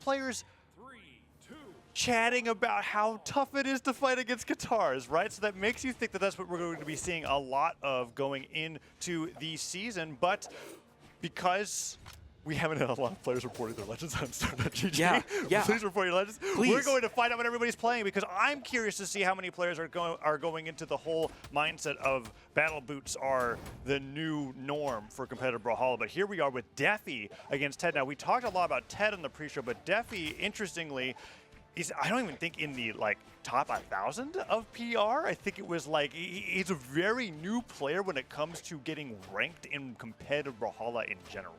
players chatting about how tough it is to fight against guitars, right? So that makes you think that that's what we're going to be seeing a lot of going into the season. But because we haven't had a lot of players reporting their legends on Star.gg. Yeah. Please report your legends. Please. We're going to find out what everybody's playing because I'm curious to see how many players are going into the whole mindset of battle boots are the new norm for competitive Brawlhalla. But here we are with deffy against Ted. Now, we talked a lot about Ted in the pre-show, but deffy, interestingly, I don't even think in the top 1,000 of PR. I think it was he's a very new player when it comes to getting ranked in competitive Brawlhalla in general.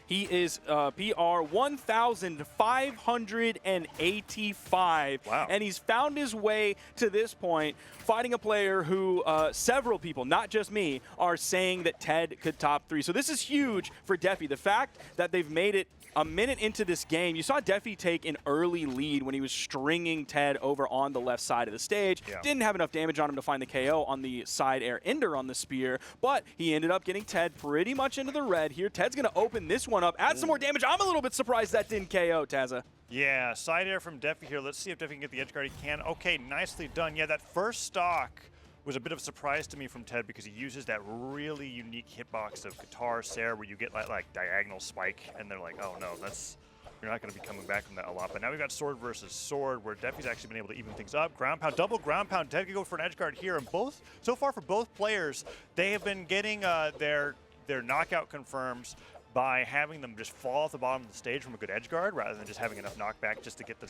He is PR 1,585. Wow. And he's found his way to this point, fighting a player who several people, not just me, are saying that Ted could top 3. So this is huge for deffy. The fact that they've made it a minute into this game, you saw deffy take an early lead when he was stringing Ted over on the left side of the stage. Yeah. Didn't have enough damage on him to find the KO on the side air ender on the spear, but he ended up getting Ted pretty much into the red here. Ted's going to open this one up, add some more damage. I'm a little bit surprised that didn't KO, Tazza. Yeah, side air from deffy here. Let's see if deffy can get the edge guard. He can. Okay, nicely done. Yeah, that first stock was a bit of a surprise to me from Ted because he uses that really unique hitbox of guitar Sarah where you get like diagonal spike and they're like, oh no, you're not going to be coming back from that a lot. But now we've got sword versus sword where deffy's actually been able to even things up. Ground pound, double ground pound. Ted can go for an edge guard here, and so far for both players, they have been getting their knockout confirms by having them just fall off the bottom of the stage from a good edge guard rather than just having enough knockback just to get the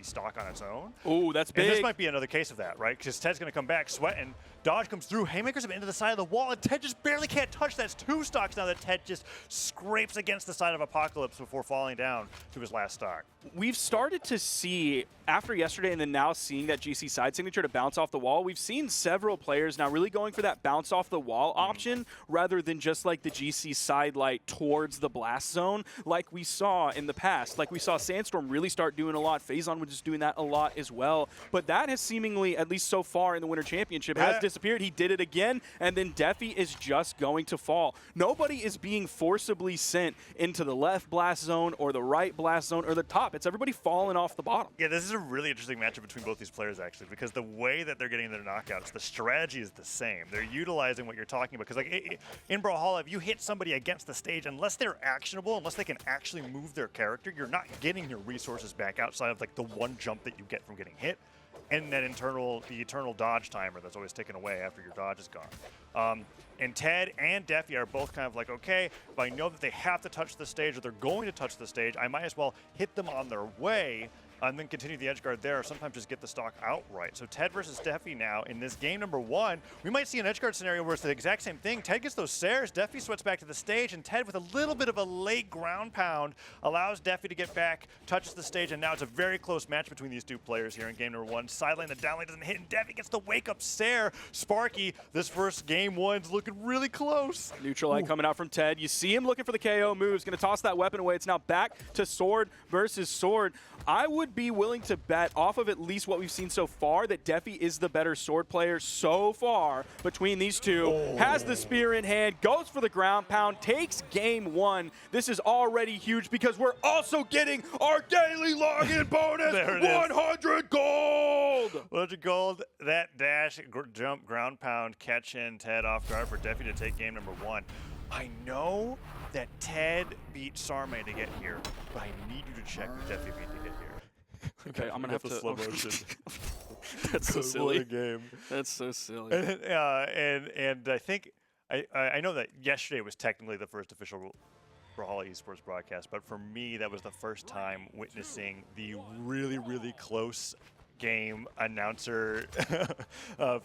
stock on its own. Ooh, that's big. And this might be another case of that, right? Because Ted's going to come back sweating. Dodge comes through. Haymakers him into the side of the wall, and Ted just barely can't touch. That's 2 stocks now that Ted just scrapes against the side of Apocalypse before falling down to his last stock. We've started to see, after yesterday and then now seeing that GC side signature to bounce off the wall, we've seen several players now really going for that bounce off the wall option rather than just like the GC side light towards the blast zone like we saw in the past. Like we saw Sandstorm really start doing a lot. Phazon was just doing that a lot as well. But that has seemingly, at least so far in the Winter Championship, has disappeared. He did it again, and then deffy is just going to fall. Nobody is being forcibly sent into the left blast zone or the right blast zone or the top. It's everybody falling off the bottom. Yeah, this is a really interesting matchup between both these players, actually, because the way that they're getting their knockouts, the strategy is the same. They're utilizing what you're talking about. Because in Brawlhalla, if you hit somebody against the stage, unless they're actionable, unless they can actually move their character, you're not getting your resources back outside of the one jump that you get from getting hit. And that the eternal dodge timer that's always taken away after your dodge is gone. And Ted and deffy are both kind of like, okay, if I know that they have to touch the stage or they're going to touch the stage, I might as well hit them on their way and then continue the edge guard there, or sometimes just get the stock outright. So Ted versus deffy now in this game number 1. We might see an edge guard scenario where it's the exact same thing. Ted gets those Sares, deffy sweats back to the stage, and Ted with a little bit of a late ground pound allows deffy to get back, touches the stage, and now it's a very close match between these two players here in game number 1. Sidelane, the downlane doesn't hit, and deffy gets the wake up Sare. Sparky, this first game 1's looking really close. Neutral light coming out from Ted. You see him looking for the KO moves, going to toss that weapon away. It's now back to sword versus sword. I would be willing to bet off of at least what we've seen so far that deffy is the better sword player so far between these two. Has the spear in hand, goes for the ground pound, takes game 1. This is already huge because we're also getting our daily login bonus, 100 gold! 100 gold, that dash, jump, ground pound, catch in Ted off guard for deffy to take game number 1. I know that Ted beat Sarme to get here, but I need you to check who deffy beat to get here. Okay, I'm gonna have to slow motion. That's so silly. What a game. That's so silly. And I think I know that yesterday was technically the first official Brawlhalla Esports broadcast, but for me that was the first time witnessing the really, really close game announcer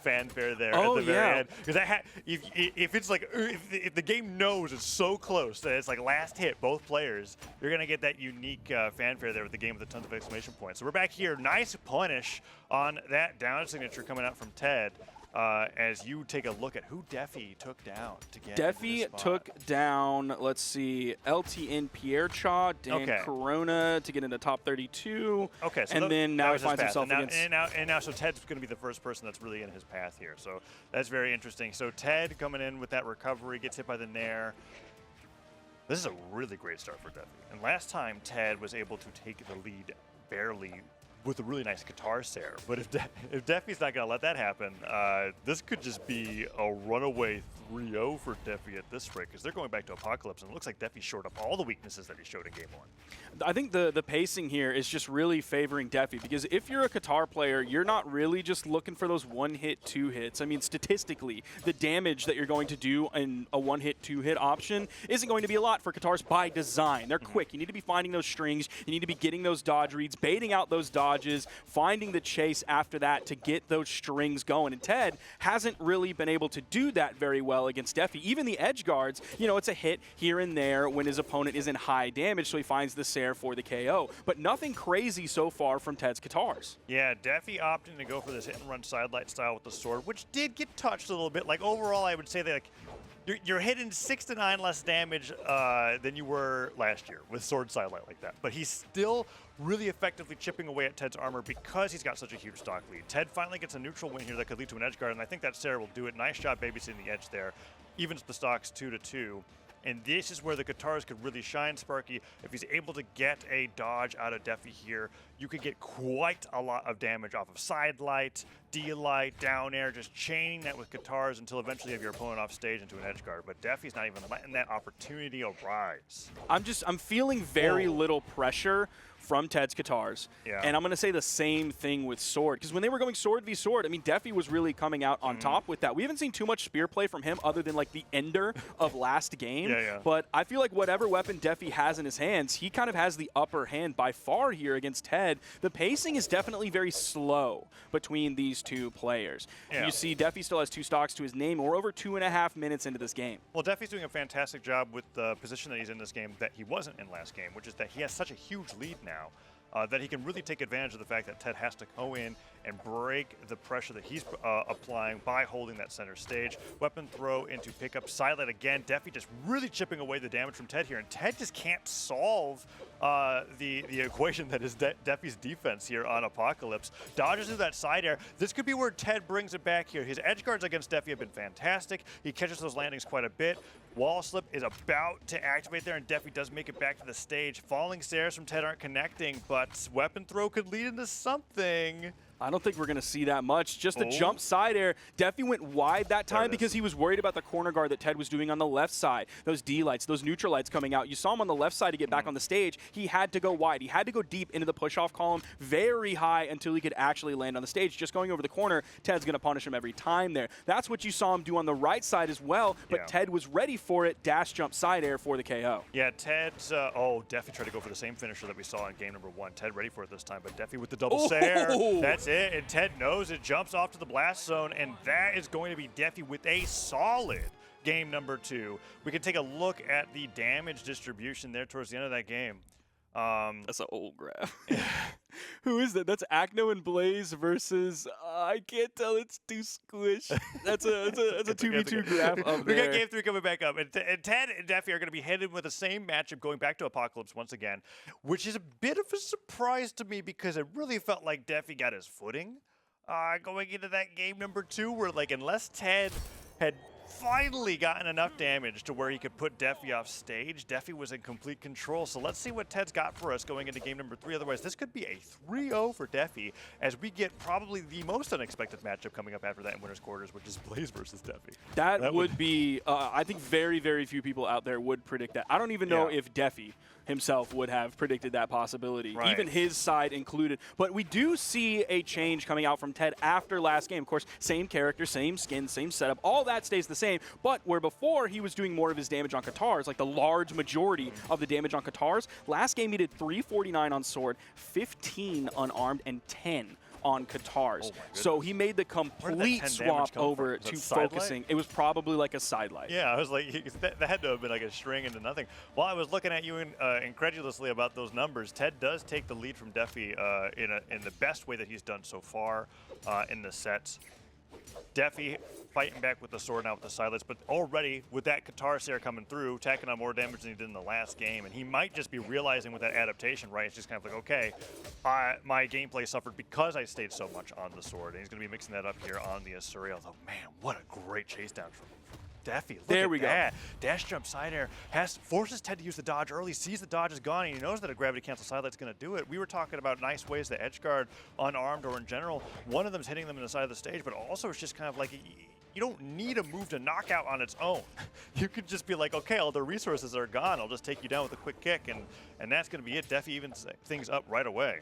fanfare there at the very end. Because if it's like if the game knows it's so close that it's like last hit both players, you're gonna get that unique fanfare there with the game with a tons of exclamation points. So we're back here, nice punish on that down signature coming out from Ted. As you take a look at who deffy took down to get deffy took down, let's see, LTN Pierre Chaw, Dan Corona to get into top 32. Okay, so and then now he finds himself against... And now, so Ted's going to be the first person that's really in his path here. So that's very interesting. So Ted coming in with that recovery, gets hit by the Nair. This is a really great start for deffy. And last time, Ted was able to take the lead barely with a really nice guitar Sair. But if deffy's not going to let that happen, this could just be a runaway 3-0 for deffy at this rate, because they're going back to Apocalypse, and it looks like deffy showed up all the weaknesses that he showed in Game 1. I think the pacing here is just really favoring deffy, because if you're a Qatar player, you're not really just looking for those one-hit, two-hits. I mean, statistically, the damage that you're going to do in a one-hit, two-hit option isn't going to be a lot for Qatars by design. They're quick. You need to be finding those strings. You need to be getting those dodge reads, baiting out those dodges, finding the chase after that to get those strings going. And Ted hasn't really been able to do that very well against deffy. Even the edge guards, you know, it's a hit here and there when his opponent is in high damage, so he finds the Sair for the KO. But nothing crazy so far from Ted's Qatars. Yeah, deffy opting to go for this hit-and-run sidelight style with the sword, which did get touched a little bit. Like, overall, I would say that, like, you're hitting 6 to 9 less damage than you were last year with sword sidelight like that. But he's still really effectively chipping away at Ted's armor because he's got such a huge stock lead. Ted finally gets a neutral win here that could lead to an edge guard, and I think that Sair will do it. Nice job babysitting the edge there. Evens the stocks 2-2. And this is where the Qatars could really shine, Sparky. If he's able to get a dodge out of deffy here, you could get quite a lot of damage off of sidelight, D-light, down air, just chaining that with Qatars until eventually you have your opponent off stage into an edge guard. But deffy's not even letting that opportunity arise. I'm feeling very little pressure from Ted's Qatars. Yeah. And I'm going to say the same thing with Sword, because when they were going Sword v Sword, I mean, deffy was really coming out on top with that. We haven't seen too much spear play from him other than like the ender of last game. Yeah. But I feel like whatever weapon deffy has in his hands, he kind of has the upper hand by far here against Ted. The pacing is definitely very slow between these two players. Yeah. You see deffy still has 2 stocks to his name, and we're over 2.5 minutes into this game. Well, deffy's doing a fantastic job with the position that he's in this game that he wasn't in last game, which is that he has such a huge lead now. That he can really take advantage of the fact that Ted has to go in and break the pressure that he's applying by holding that center stage. Weapon throw into pickup. Sidelight again. deffy just really chipping away the damage from Ted here. And Ted just can't solve the equation that is deffy's defense here on Apocalypse. Dodges through that side air. This could be where Ted brings it back here. His edge guards against deffy have been fantastic. He catches those landings quite a bit. Wall slip is about to activate there, and deffy does make it back to the stage. Falling Sairs from Ted aren't connecting, but weapon throw could lead into something. I don't think we're going to see that much. Just a jump side air. deffy went wide that time because he was worried about the corner guard that Ted was doing on the left side. Those D-lights, those neutral lights coming out. You saw him on the left side to get back on the stage. He had to go wide. He had to go deep into the push-off column very high until he could actually land on the stage. Just going over the corner, Ted's going to punish him every time there. That's what you saw him do on the right side as well, but Ted was ready for it. Dash jump side air for the KO. Yeah, Ted's, deffy tried to go for the same finisher that we saw in game number 1. Ted ready for it this time, but deffy with the double Sair. That's it, and Ted knows it, jumps off to the blast zone, and that is going to be deffy with a solid game number 2. We can take a look at the damage distribution there towards the end of that game. That's an old graph. Who is that? That's Acno and Blaze versus I can't tell. It's too squish. That's a 2v2 graph up there. We got game 3 coming back up, and Ted and deffy are going to be headed with the same matchup going back to Apocalypse once again, which is a bit of a surprise to me because it really felt like deffy got his footing going into that game number 2, where like unless Ted had finally gotten enough damage to where he could put deffy off stage, deffy was in complete control. So let's see what Ted's got for us going into game number 3. Otherwise, this could be a 3-0 for deffy as we get probably the most unexpected matchup coming up after that in winner's quarters, which is Blaze versus deffy. That would be, I think very, very few people out there would predict that. I don't even know if deffy himself would have predicted that possibility, even his side included. But we do see a change coming out from Ted after last game. Of course, same character, same skin, same setup, all that stays the same. But where before he was doing more of his damage on Qatars, like the large majority of the damage on Qatars, last game he did 349 on sword, 15 unarmed, and 10 on Qatars. So he made the complete swap over to focusing. It was probably like a sidelight. Yeah, I was like, that had to have been like a string into nothing. While I was looking at you incredulously about those numbers, Ted does take the lead from deffy in the best way that he's done so far in the sets. deffy fighting back with the sword now with the silence, but already with that Qatar Sair coming through, tacking on more damage than he did in the last game, and he might just be realizing with that adaptation, right, it's just kind of like, okay, my gameplay suffered because I stayed so much on the sword, and he's going to be mixing that up here on the Asuri, although, man, what a great chase down from him. deffy. Look there at we that. Dash jump side air forces Ted to use the dodge early, sees the dodge is gone, and he knows that a gravity cancel sidelight's going to do it. We were talking about nice ways to edge guard unarmed or in general. One of them's hitting them in the side of the stage, but also it's just kind of like you don't need a move to knock out on its own. You could just be like, okay, all the resources are gone. I'll just take you down with a quick kick, and that's going to be it. Deffy evens things up right away.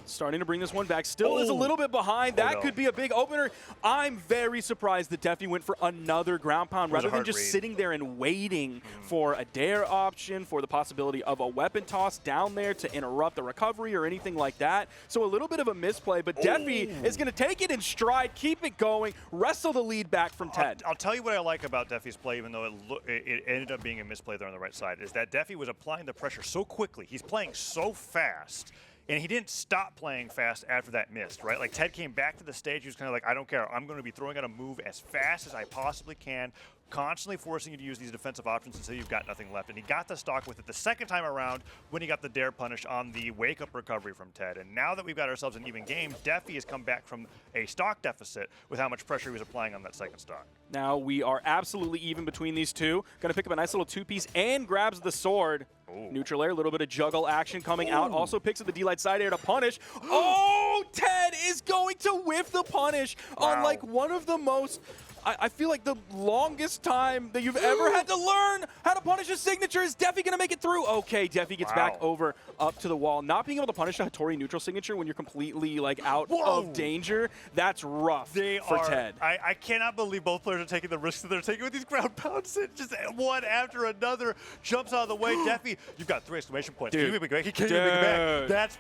Starting to bring this one back. Still is a little bit behind. That could be a big opener. I'm very surprised that Deffy went for another ground pound rather than just sitting there and waiting for a dare option, for the possibility of a weapon toss down there to interrupt the recovery or anything like that. So a little bit of a misplay, but Deffy is going to take it in stride, keep it going, wrestle the lead back from Ted. I'll tell you what I like about Deffy's play, even though it ended up being a misplay there on the right side, is that Deffy was applying the pressure so quickly. He's playing so fast. And he didn't stop playing fast after that missed, right? Like, Ted came back to the stage. He was kind of like, I don't care. I'm going to be throwing out a move as fast as I possibly can, constantly forcing you to use these defensive options until you've got nothing left. And he got the stock with it the second time around when he got the dare punish on the wake-up recovery from Ted. And now that we've got ourselves an even game, Deffy has come back from a stock deficit with how much pressure he was applying on that second stock. Now we are absolutely even between these two. Going to pick up a nice little two-piece and grabs the sword. Neutral air, a little bit of juggle action coming out. Also picks up the D-Light side air to punish. Oh, Ted is going to whiff the punish on like one of the most, I feel like the longest time that you've ever had to learn how to punish a signature. Is Deffy going to make it through? Okay, Deffy gets back over up to the wall. Not being able to punish a Hattori neutral signature when you're completely like out of danger, that's rough for Ted. I cannot believe both players are taking the risks that they're taking with these ground pounds. Just one after another jumps out of the way. Deffy, you've got 3 exclamation points. Dude. He can't even make it back.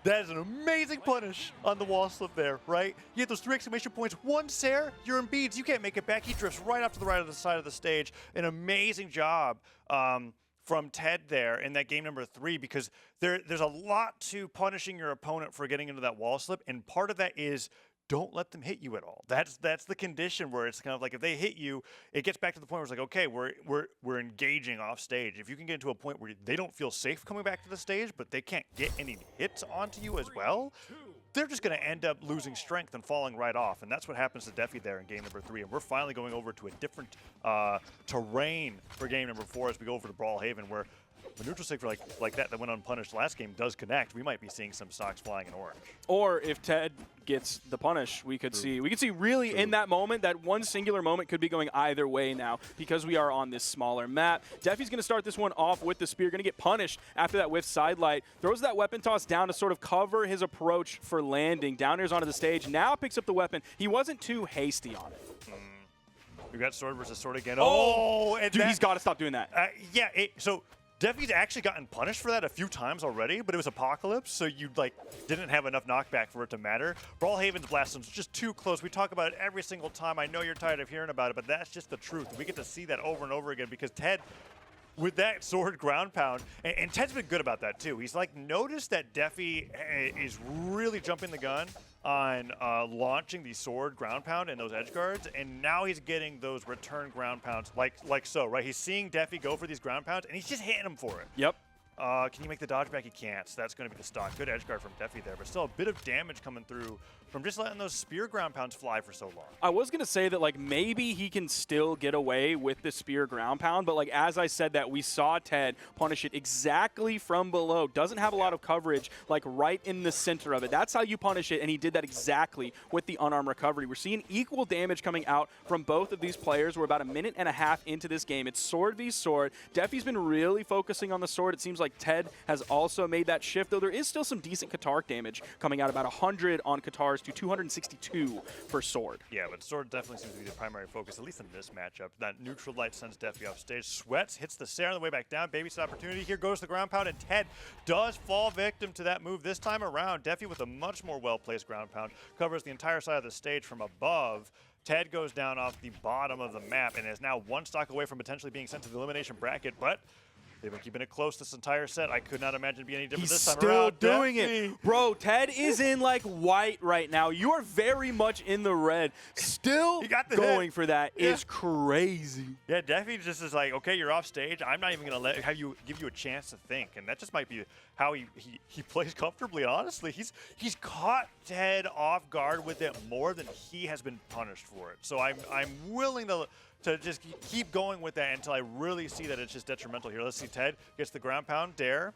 That is an amazing punish on the wall slip there, right? You get those 3 exclamation points. One Sair, you're in beads. You can't make it back. He drifts right off to the right of the side of the stage. An amazing job from Ted there in that game number 3, because there's a lot to punishing your opponent for getting into that wall slip, and part of that is don't let them hit you at all. That's the condition where it's kind of like if they hit you, it gets back to the point where it's like, okay, we're engaging off stage. If you can get to a point where they don't feel safe coming back to the stage, but they can't get any hits onto you as well, they're just going to end up losing strength and falling right off. And that's what happens to Deffy there in game number 3. And we're finally going over to a different terrain for game number 4 as we go over to Brawlhaven, where a neutral sig like that went unpunished last game does connect. We might be seeing some stocks flying in orange. Or if Ted gets the punish, we could see really in that moment, that one singular moment could be going either way now because we are on this smaller map. Deffy's going to start this one off with the spear, going to get punished after that whiff sidelight. Throws that weapon toss down to sort of cover his approach for landing. Down airs onto the stage. Now picks up the weapon. He wasn't too hasty on it. We got sword versus sword again. And dude, he's got to stop doing that. So Deffy's actually gotten punished for that a few times already, but it was Apocalypse, so you didn't have enough knockback for it to matter. Brawlhaven's blast zone's just too close. We talk about it every single time. I know you're tired of hearing about it, but that's just the truth. We get to see that over and over again because Ted, with that sword ground pound, and Ted's been good about that too. He's noticed that Deffy is really jumping the gun on launching the sword ground pound and those edge guards, and now he's getting those return ground pounds like so, right? He's seeing Deffy go for these ground pounds, and he's just hitting him for it. Yep. Can you make the dodge back? He can't, so that's going to be the stock. Good edge guard from Deffy there, but still a bit of damage coming through from just letting those spear ground pounds fly for so long. I was going to say that maybe he can still get away with the spear ground pound, but as I said that, we saw Ted punish it exactly from below. Doesn't have a lot of coverage, right in the center of it. That's how you punish it, and he did that exactly with the unarmed recovery. We're seeing equal damage coming out from both of these players. We're about a minute and a half into this game. It's sword v sword. Deffy's been really focusing on the sword. It seems like Ted has also made that shift, though there is still some decent Katark damage coming out, about 100 on Katars to 262 for sword. Yeah, but sword definitely seems to be the primary focus, at least in this matchup. That neutral light sends Deffy off stage. Sweats, hits the Sair on the way back down. Babysit opportunity. Here goes the ground pound, and Ted does fall victim to that move this time around. Deffy with a much more well-placed ground pound covers the entire side of the stage from above. Ted goes down off the bottom of the map and is now one stock away from potentially being sent to the elimination bracket, but they've been keeping it close this entire set. I could not imagine it being any different this time around. He's still doing it. Bro, Ted is in white right now. You are very much in the red. Still going for that is crazy. Yeah, Deffy just is like, okay, you're off stage. I'm not even going to give you a chance to think. And that just might be how he plays comfortably. Honestly, he's caught Ted off guard with it more than he has been punished for it. So I'm willing to to just keep going with that until I really see that it's just detrimental here. Let's see, Ted gets the ground pound, dare.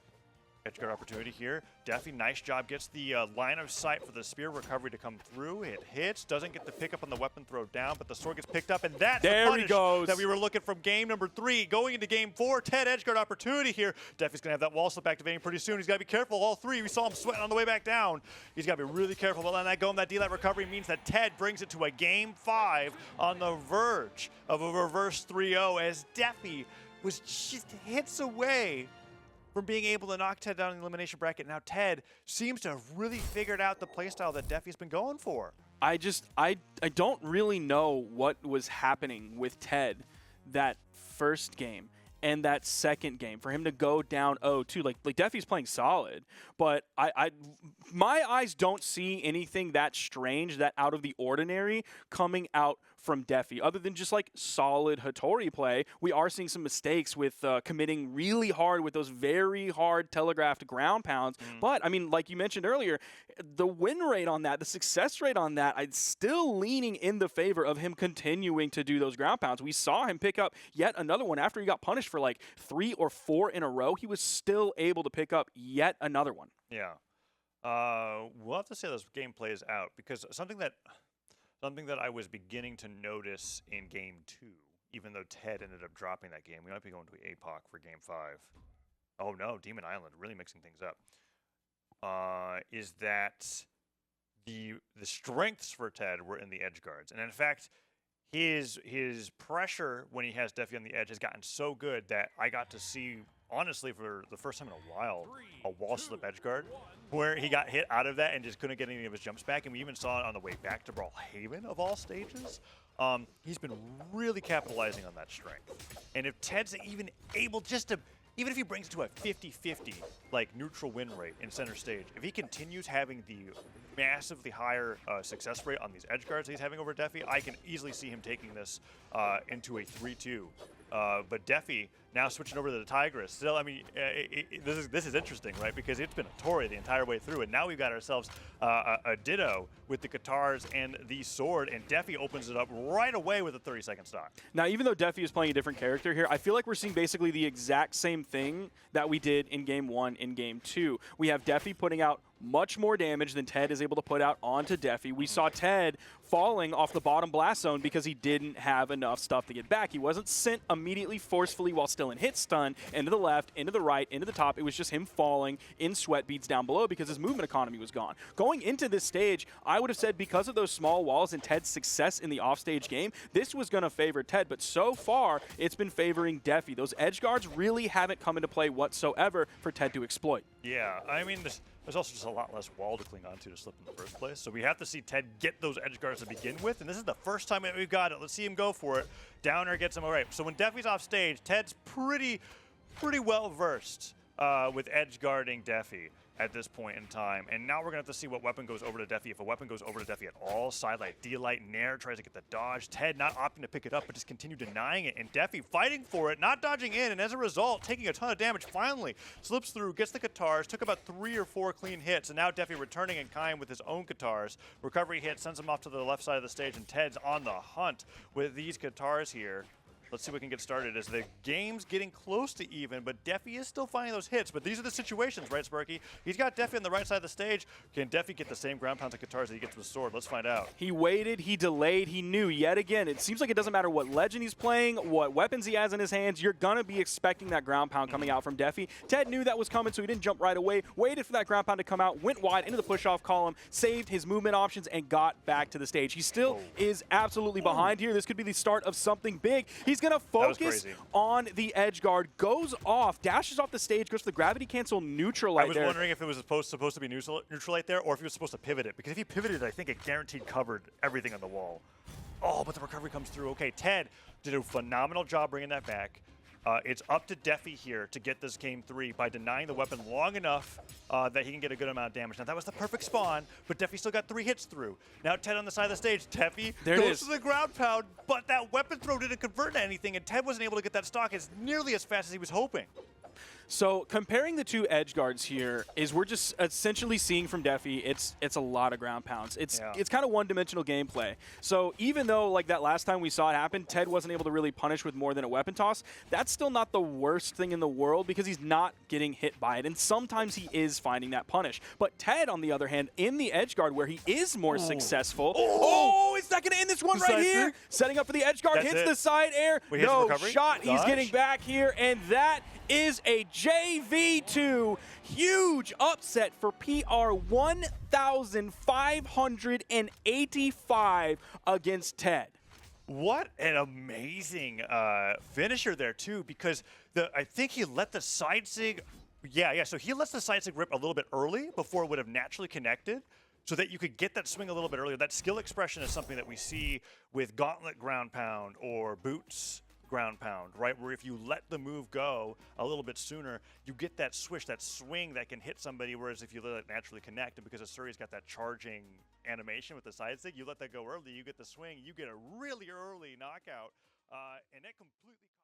Edge guard opportunity here. Deffy, nice job, gets the line of sight for the spear recovery to come through. It hits, doesn't get the pickup on the weapon throw down, but the sword gets picked up, and that's the punish that we were looking from game number 3. Going into game 4, Ted edge guard opportunity here. Deffy's gonna have that wall slip activating pretty soon. He's gotta be careful, all 3. We saw him sweating on the way back down. He's gotta be really careful about letting that go, and that D-Light recovery means that Ted brings it to a game 5 on the verge of a reverse 3-0 as Deffy was just hits away from being able to knock Ted down in the elimination bracket. Now Ted seems to have really figured out the playstyle that Deffy's been going for. I don't really know what was happening with Ted that first game and that second game for him to go down 0-2. Like Deffy's playing solid, but my eyes don't see anything that strange, that out of the ordinary coming out from Deffy, other than just like solid Hattori play. We are seeing some mistakes with committing really hard with those very hard telegraphed ground pounds. But I mean, like you mentioned earlier, the win rate on that, the success rate on that, I'm still leaning in the favor of him continuing to do those ground pounds. We saw him pick up yet another one after he got punished for like 3 or 4 in a row. He was still able to pick up yet another one. Yeah. We'll have to see how this game plays out, because something that I was beginning to notice in game 2, even though Ted ended up dropping that game, we might be going to APOC for game 5. Oh no, Demon Island, really mixing things up. Is that the strengths for Ted were in the edge guards, and in fact, his pressure when he has Deffy on the edge has gotten so good that I got to see, honestly, for the first time in a while, a wall slip edge guard where he got hit out of that and just couldn't get any of his jumps back. And we even saw it on the way back to Brawlhalla of all stages. He's been really capitalizing on that strength. And if Ted's even able just to, even if he brings it to a 50-50 like neutral win rate in center stage, if he continues having the massively higher success rate on these edge guards he's having over Deffy, I can easily see him taking this into a 3-2. But Deffy now switching over to the Tigress. Still, I mean, this is interesting, right? Because it's been a Tori the entire way through, and now we've got ourselves a Ditto with the guitars and the sword, and Deffy opens it up right away with a 30-second stock. Now, even though Deffy is playing a different character here, I feel like we're seeing basically the exact same thing that we did in game 1 in game 2. We have Deffy putting out much more damage than Ted is able to put out onto Deffy. We saw Ted falling off the bottom blast zone because he didn't have enough stuff to get back. He wasn't sent immediately forcefully while still in hit stun into the left, into the right, into the top. It was just him falling in sweat beads down below because his movement economy was gone. Going into this stage, I would have said because of those small walls and Ted's success in the offstage game, this was going to favor Ted, but so far it's been favoring Deffy. Those edge guards really haven't come into play whatsoever for Ted to exploit. Yeah, I mean, there's also just a lot less wall to cling onto to slip in the first place. So we have to see Ted get those edge guards to begin with, and this is the first time that we've got it. Let's see him go for it. Downer gets him all right. So when Deffy's off stage, Ted's pretty well versed with edge guarding Deffy at this point in time. And now we're going to have to see what weapon goes over to Deffy. If a weapon goes over to Deffy at all, Sidelight, D-Light, Nair tries to get the dodge. Ted not opting to pick it up, but just continue denying it. And Deffy fighting for it, not dodging in, and as a result, taking a ton of damage. Finally, slips through, gets the guitars, took about 3 or 4 clean hits, and now Deffy returning in kind with his own guitars. Recovery hit sends him off to the left side of the stage, and Ted's on the hunt with these guitars here. Let's see if we can get started as the game's getting close to even, but Deffy is still finding those hits. But these are the situations, right, Sparky? He's got Deffy on the right side of the stage. Can Deffy get the same ground pounds and guitars that he gets with sword? Let's find out. He waited, he delayed, he knew yet again. It seems like it doesn't matter what legend he's playing, what weapons he has in his hands, you're going to be expecting that ground pound coming out from Deffy. Ted knew that was coming, so he didn't jump right away, waited for that ground pound to come out, went wide into the push-off column, saved his movement options, and got back to the stage. He still is absolutely behind here. This could be the start of something big. He's going to focus on the edge guard, goes off, dashes off the stage, goes for the gravity cancel neutral light there. I was wondering if it was supposed to be neutral light there, or if he was supposed to pivot it, because if he pivoted, I think it guaranteed covered everything on the wall. Oh, but the recovery comes through. Okay, Ted did a phenomenal job bringing that back. It's up to Deffy here to get this game 3 by denying the weapon long enough that he can get a good amount of damage. Now, that was the perfect spawn, but Deffy still got 3 hits through. Now, Ted on the side of the stage. Deffy goes to the ground pound, but that weapon throw didn't convert to anything, and Ted wasn't able to get that stock as nearly as fast as he was hoping. So comparing the two edge guards here is we're just essentially seeing from deffy, it's a lot of ground pounds. It's kind of one-dimensional gameplay. So even though like that last time we saw it happen, Ted wasn't able to really punish with more than a weapon toss, that's still not the worst thing in the world because he's not getting hit by it. And sometimes he is finding that punish. But Ted, on the other hand, in the edge guard where he is more successful. Oh, is that going to end this one right here? Setting up for the edge guard, hits the side air. No shot. He's getting back here, and that is a JV2 huge upset for PR 1,585 against Ted. What an amazing finisher there too, because I think he let the side sig, so he lets the side sig rip a little bit early before it would have naturally connected, so that you could get that swing a little bit earlier. That skill expression is something that we see with Gauntlet ground pound or Boots ground pound, right? Where if you let the move go a little bit sooner, you get that swish, that swing that can hit somebody, whereas if you let it naturally connect, and because Asuri's got that charging animation with the side stick, you let that go early, you get the swing, you get a really early knockout, and that completely